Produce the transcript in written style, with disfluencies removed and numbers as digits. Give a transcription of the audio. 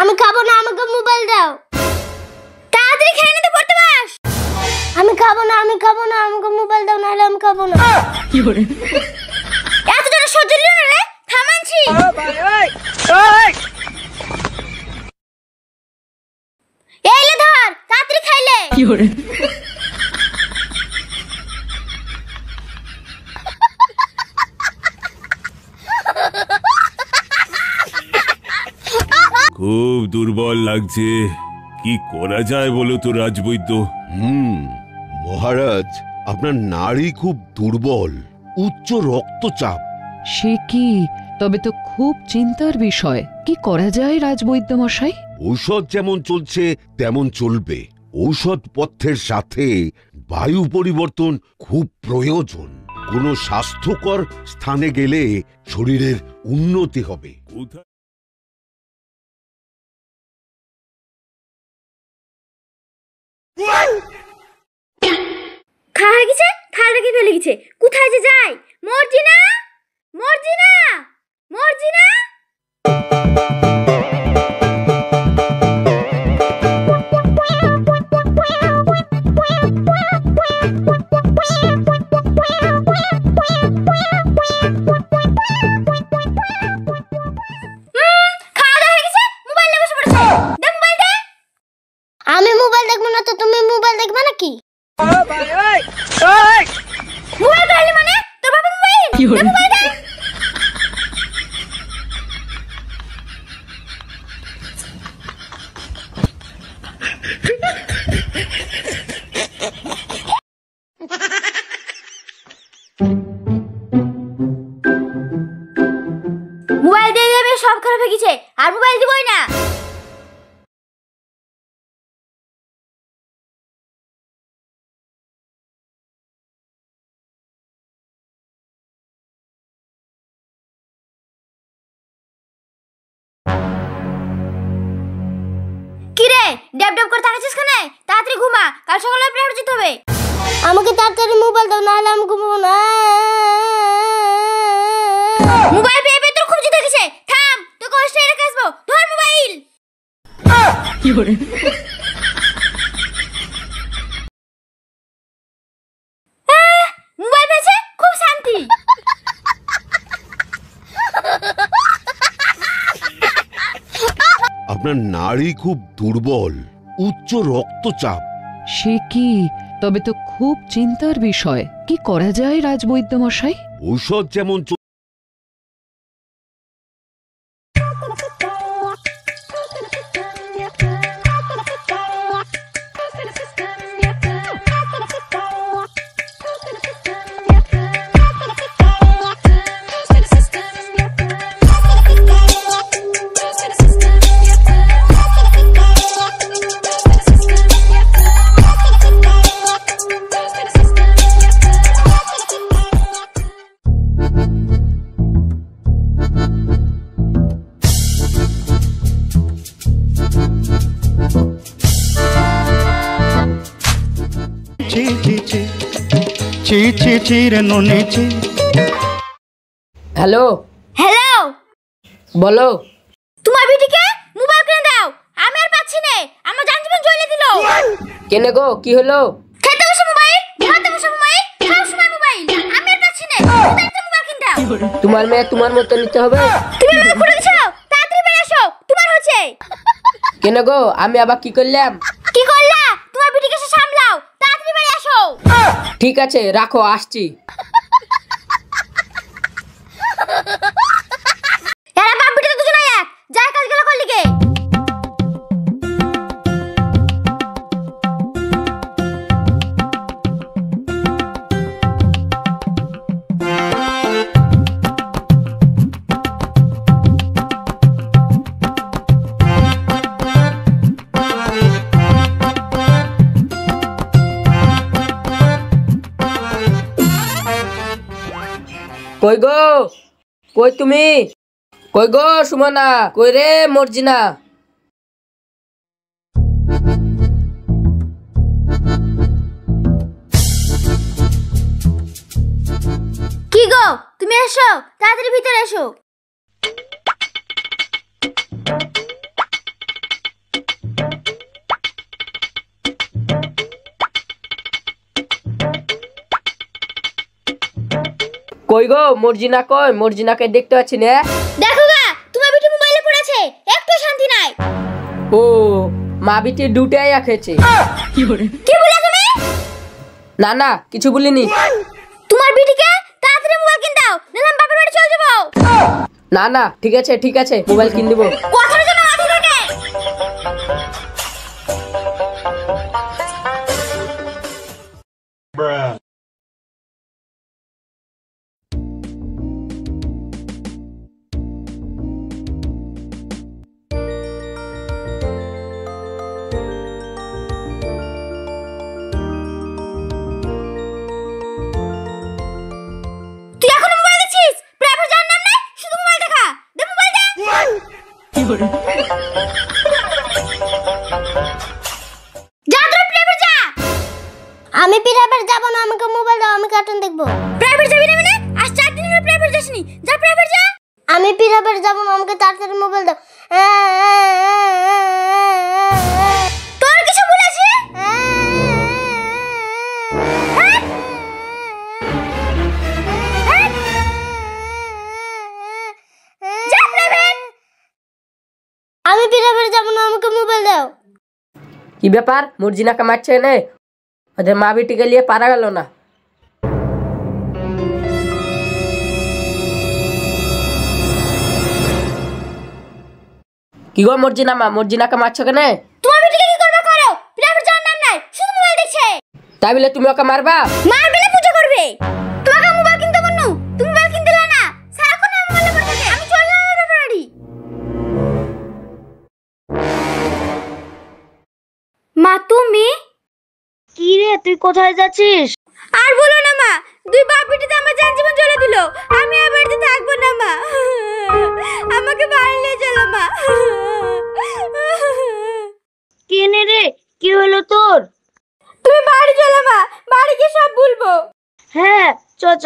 আমি খাবো না, আমাকে মোবাইল দাও। তাড়াতাড়ি খেয়ে নিতে পড়তে বস। আমি খাবো না, আমাকে মোবাইল দাও, নাহলে আমি খাবো না। কি করে এত জোরে সহ্য হলো না রে? থামানছি। এইলে ধর, তাড়াতাড়ি খাইলে। কি করে খুব দুর্বল লাগছে, কি করা যায় বলো তো রাজবৈদ্য? মহারাজ, আপনার নাড়ি খুব দুর্বল, উচ্চ রক্তচাপ। সে কি? তবে তো খুব চিন্তার বিষয়। কি করা যায় রাজবৈদ্য মশাই? ঔষধ যেমন চলছে তেমন চলবে। ঔষধ পথ্যের সাথে বায়ু পরিবর্তন খুব প্রয়োজন। কোনো স্বাস্থ্যকর স্থানে গেলে শরীরের উন্নতি হবে। খাওয়া হয়ে গেছে, থাল রেখে ফেলে গেছে। কোথায় যে যাই? মর্জিনা, মর্জিনা, মর্জিনা। আমি মোবাইল দেখবো না তো তুমি মোবাইল দেখবে নাকি? মোবাইল দেখলি মানে তোর বাবা মোবাইল? কি হলো? মোবাইল দে। মোবাইল দিয়ে দেবে, সব খারাপ হয়ে গেছে, আর মোবাইল দিবই না। কিরে ড্যাব ড্যাব করে তাকাচ্ছিস কেন? তাড়াতাড়ি ঘুমা, কাল সকালে প্লেট যেতে হবে। আমাকে তাড়াতাড়ি মোবাইল দাও, নাহলে আমি ঘুমাবো না। মোবাইল পেয়ে পেয়ে তোর খুব জিতে গেছে। থাম, তোকে হোস্টেলে রেখে আসবো। ধর মোবাইল। কি করে মোবাইল পেয়েছে, খুব শান্তি। আপনার নাড়ি খুব দুর্বল, উচ্চ রক্তচাপ। সে কি? তবে তো খুব চিন্তার বিষয়। কি করা যায় রাজবৈদ্য মশাই? ঔষধ যেমন হ্যালো হ্যালো, বলো। তোমার বিটিকে মোবাইল কিনে দাও, আমি আর পাচ্ছি না, আমার জান জীবন জ্বলে দিল। কেনে গো, কি হলো? খেতে বসে মোবাইল, ঘুমাতে বসে মোবাইল, সব সময় মোবাইল, আমি আর পাচ্ছি না। তাড়াতাড়ি মোবাইল কিনে দাও। তোমার মেয়ে তোমার মতো নিতে হবে? তুমি আমাকে খুলে দিছো, তাড়াতাড়ি বেরিয়ে আসো, তোমার হচ্ছে। কেনে গো, আমি আবার কি করলাম? কি করলা? তোমার বিটিকে এসে সামলাও, তাড়াতাড়ি বেরিয়ে আসো। ঠিক আছে, রাখো, আসছি। এরা বাপ বিটি তো দুজনে এক, যার কাজগুলো করলি কে? কই গো, কই তুমি? কই গো সুমনা, কই রে মর্জিনা? কি গো, তুমি এসো, তাড়াতাড়ি ভিতরে এসো। কই গো মর্জিনা কই? মর্জিনাকে দেখতে পাচ্ছি না। দেখো গা, তোমার বিটি মোবাইলে পড়েছে, একটু শান্তি নাই। ও মা বিটি দুটাই খেয়েছে। কি বলে তুমি? না না কিছু বলিনি। তোমার বিটিকে তাড়াতাড়ি মোবাইল কিনে দাও, নাহলে আমি বাপের বাড়ি চলে যাব। না না ঠিক আছে মোবাইল কিনে দেবো। কথাটা যেন মাথায় থাকে। তুই এখন মোবাইল দেখছিস? প্রাইভেট যাওয়ার নাম নাই, শুধু মোবাইল দেখা। দে মোবাইল দে। যা তোরা প্রাইভেট যা। আমি প্রাইভেট যাব না, আমাকে মোবাইল দাও, আমি কার্টুন দেখবো। প্রাইভেট যাবি না মানে? আজ 4 দিন হলো প্রাইভেট যাসনি। যা প্রাইভেট যা। আমি প্রাইভেট যাব না, আমাকে তাড়াতাড়ি মোবাইল দাও। তোর কিছু বলেছি? যা প্রাইভেট। আমি প্রাইভেট যাব না, আমাকে মোবাইল দাও। কি ব্যাপার মর্জিনাকে মারছে না? ওদের মা বিটিকে নিয়ে পারা গেল না। কি গো মর্জিনা মা, মর্জিনাকে মারছো কেন? তোমার বিটিকে কি করবে করো, প্রাইভেট যাওয়ার নাম নাই, শুধু মোবাইল দেখছে। তাই বলে তুমি ওকে মারবা? মারবে না, পূজা করবে। তোমাকে মোবাইল কিনতে বলনু, তুমি মোবাইল কিনতে দিলে না, সারাক্ষণ আমার মোবাইলে পড়ে থাকে। আমি চললাম আমার বাপের বাড়ি। মা তুমি? কি রে, তুই কোথায় যাচ্ছিস? আর বলো না মা, দুই বাপ বেটিতে আমার জান জীবন জ্বলে দিল। আমি আর বাড়িতে থাকবো না মা, আমাকে বাড়ি নিয়ে চলো মা। কেনে রে, কি হলো তোর? তুমি বাড়ি চলো মা, বাড়ি গিয়ে সব বলবো। হ্যাঁ চ চ।